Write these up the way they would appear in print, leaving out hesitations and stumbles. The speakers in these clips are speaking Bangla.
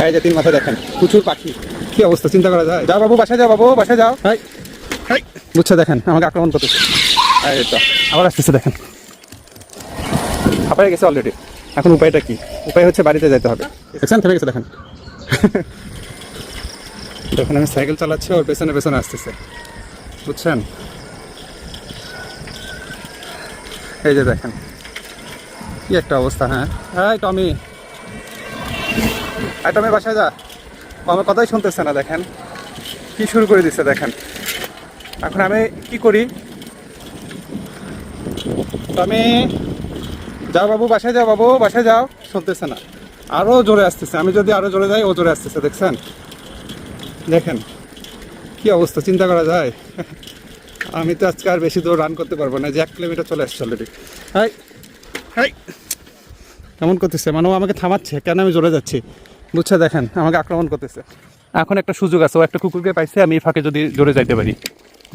এই যে 3 মাথা দেখেন, প্রচুর পাখি। কি অবস্থা, চিন্তা করা যায়? যাও বাবু, বাসায় যাও বাবু, বাসায় যাও। বুঝছে, দেখেন আমাকে আক্রমণ করতেছে। এই তো আবার আসতেছে, দেখেন হাঁপায় গেছে অলরেডি। এখন উপায়টা কি? উপায় হচ্ছে বাড়িতে যেতে হবে। দেখছেন, থেমে গেছে দেখেন। তখন আমি সাইকেল চালাচ্ছি, ওর পেছনে পেছনে আসতেছে, বুঝছেন? এই যে দেখেন কি একটা অবস্থা। হ্যাঁ এই টমি, টমি বাসায় যা। আমার কথাই শুনতেছে না, দেখেন কি শুরু করে দিচ্ছে দেখেন। এখন আমি কি করি? টমি যাও বাবু, বাসায় যাও বাবু, বাসায় যাও। শুনতেছে না, আরও জোরে আসতেছে। আমি যদি আরও জোরে যাই, ও জোরে আসতেছে। দেখছেন, দেখেন কি অবস্থা, চিন্তা করা যায়? আমি তো আজকে আর বেশি দূর রান করতে পারবো না, যে 1 কিলোমিটার চলে আসছে অলরেডি। হাই হাই, কেমন করতেছে, মানে ও আমাকে থামাচ্ছে কেন? আমি জোরে যাচ্ছি, বুঝছে? দেখেন আমাকে আক্রমণ করতেছে। এখন একটা সুযোগ আছে, ও একটা কুকুরকে পাইছে, আমি এই ফাঁকে যদি জোরে যাইতে পারি,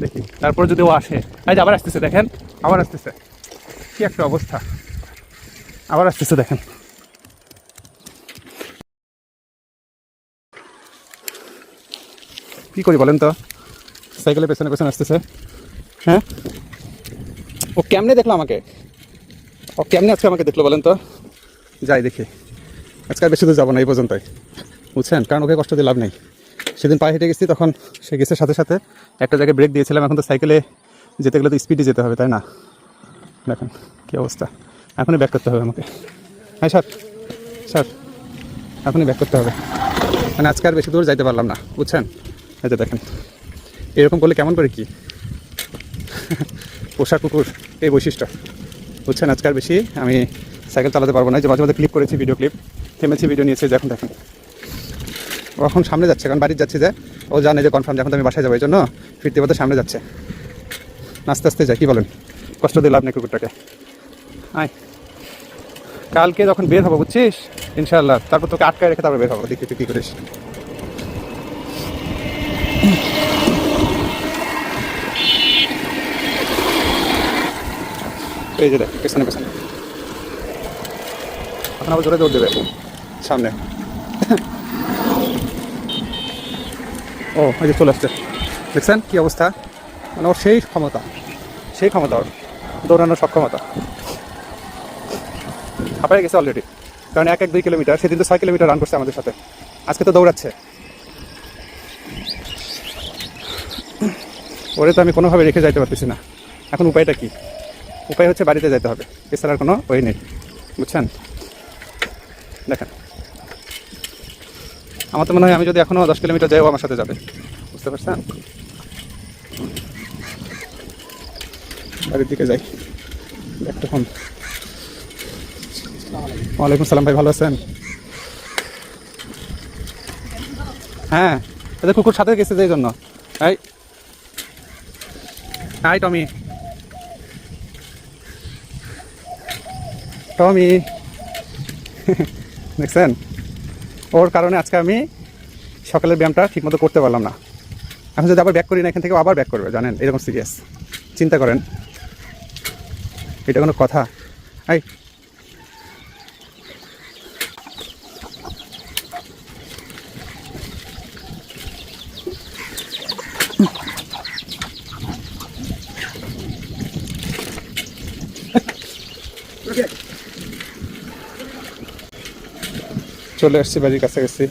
দেখি তারপর যদি ও আসে। এই যে আবার আসতেছে, দেখেন আবার আসতেছে। কি একটা অবস্থা, আবার আসতেছে দেখেন। কি করি বলেন তো? সাইকেলের পেছনে পেছনে আসতেছে। হ্যাঁ, ও কেমনে দেখলো আমাকে? ও কেমনে আজকে আমাকে দেখলো বলেন তো? যাই দেখি, আজকে আর বেশি দূর যাবো না, এই পর্যন্তই, বুঝছেন? কারণ ওকে কষ্ট দিয়ে লাভ নেই। সেদিন পায়ে হেঁটে গেছি, তখন সে গেছে সাথে সাথে একটা জায়গায় ব্রেক দিয়েছিলাম। এখন তো সাইকেলে যেতে গেলে তো স্পিডে যেতে হবে, তাই না? দেখেন কী অবস্থা, এখনই ব্যাক করতে হবে আমাকে। হ্যাঁ স্যার, স্যার এখনই ব্যাক করতে হবে। মানে আজকে আর বেশি দূর যাইতে পারলাম না, বুঝছেন? এই যে দেখেন, এরকম করলে কেমন করে কি? পোষা কুকুর এই বৈশিষ্ট্য, বুঝছেন? আজকে আর বেশি আমি সাইকেল চালাতে পারবো না। যে মাঝে মাঝে ক্লিপ করেছি, ভিডিও ক্লিপ, থেমেছি, ভিডিও নিয়েছি। যে এখন দেখেন ও এখন সামনে যাচ্ছে, কারণ বাড়ির যাচ্ছে, যে ও জানে যে কনফার্ম যখন আমি বাসায় যাবো, এই জন্য ফিরতে পথে সামনে যাচ্ছে। আস্তে আস্তে যায়, কী বলেন? কষ্ট দিয়ে লাভ নেই কুকুরটাকে। আয়, কালকে যখন বের হবো, বুঝছিস, ইনশাআল্লাহ, তারপর তোকে আটকায় রেখে তারপর বের হবো, দেখি তুই কী করিস। এই যে দেখ, পেছনে পেছনে এখন আবার জোরে দৌড় দেবে সামনে। ও এই যে চলে আসছে, দেখছেন কী অবস্থা? মানে ওর সেই ক্ষমতা, সেই ক্ষমতা, ওর দৌড়ানোর সক্ষমতা। হাঁপায় গেছে অলরেডি, কারণ 1-2 কিলোমিটার, সেদিন তো 6 কিলোমিটার রান করছে আমাদের সাথে, আজকে তো দৌড়াচ্ছে। ওরে তো আমি কোনোভাবে রেখে যাইতে পারতেছি না। এখন উপায়টা কি? উপায় হচ্ছে বাড়িতে যেতে হবে, এছাড়া কোনো ওয়ে নেই, বুঝছেন? দেখেন আমার তো মনে হয় আমি যদি এখনও 10 কিলোমিটার যাই, ও আমার সাথে যাবে, বুঝতে পারছেন? বাড়ির দিকে যাই। তখন ওয়ালাইকুম সালাম ভাই, ভালো আছেন? হ্যাঁ, এদের কুকুর সাথে গেছে যে জন্য। এই হাই টমি, টমি দেখছেন, ওর কারণে আজকে আমি সকালের ব্যায়ামটা ঠিকমতো করতে পারলাম না। এখন যদি আবার ব্যাক করি না, এখান থেকে আবার ব্যাক করবে, জানেন? এরকম সিরিয়াস, চিন্তা করেন, এটা কোনো কথা? এই চলে আসছি, বাড়ির কাছাকাছি।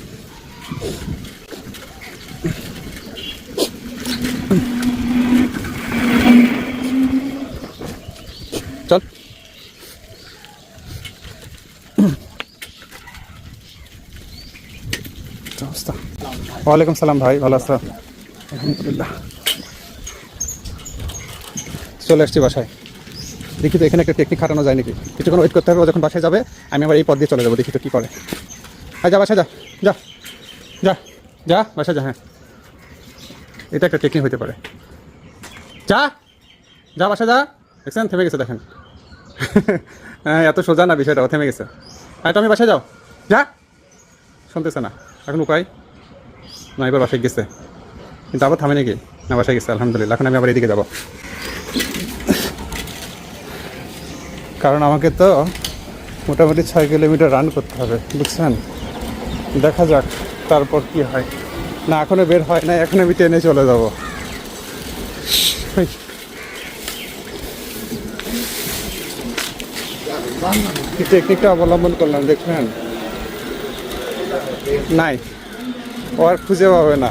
চল, অবস্থা। ওয়ালাইকুম সালাম ভাই, ভালো আছো? আলহামদুলিল্লাহ, চলে আসছি বাসায়। দেখি তো এখানে একটা টেকনিক খাটানো যায় নাকি, কিছুক্ষণ ওয়েট করতে হবে। ও যখন বাসায় যাবে, আমি আবার এই পথ দিয়ে চলে যাবো, দেখি তো কী করে। হ্যাঁ যা, বাসায় যা, যা যা যা, বাসায় যা। হ্যাঁ, এটা একটা টেকনিক হতে পারে। যা যা, বাসায় যা। দেখছেন, থেমে গেছে দেখেন। হ্যাঁ, এত সোজা না বিষয়টা, ও থেমে গেছে। হ্যাঁ তুমি বাসায় যাও, যা। শুনতেছে না, এখন উপায় না, এবার বাসায় গেছে, কিন্তু আবার থামে নাকি? না, বাসায় গেছে, আলহামদুলিল্লাহ। এখন আমি আবার এদিকে যাবো, কারণ আমাকে তো মোটামুটি 6 কিলোমিটার রান করতে হবে, বুঝছেন? দেখা যাক তারপর কি হয়। না এখনো বের হয় না, এখন আমি ট্রেনে চলে যাব। কি টেকনিকটা অবলম্বন করলাম দেখলেন? নাই, ও আর খুঁজে পাবে না।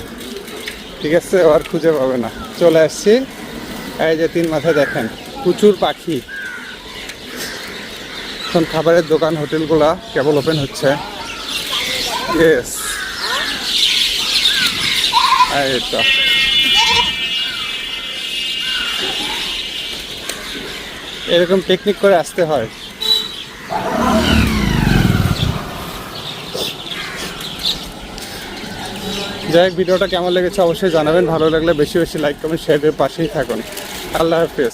ঠিক আছে, ও আর খুঁজে পাবে না। চলে আসছি। এই যে 3 মাথায় দেখেন প্রচুর পাখি। এখন খাবারের দোকান হোটেলগুলা কেবল ওপেন হচ্ছে। ইয়েস, এই তো এরকম টেকনিক করে আসতে হয়। যাই হোক, ভিডিওটা কেমন লেগেছে অবশ্যই জানাবেন। ভালো লাগলে বেশি বেশি লাইক কমেন্ট শেয়ারের পাশেই থাকুন। আল্লাহ হাফেজ।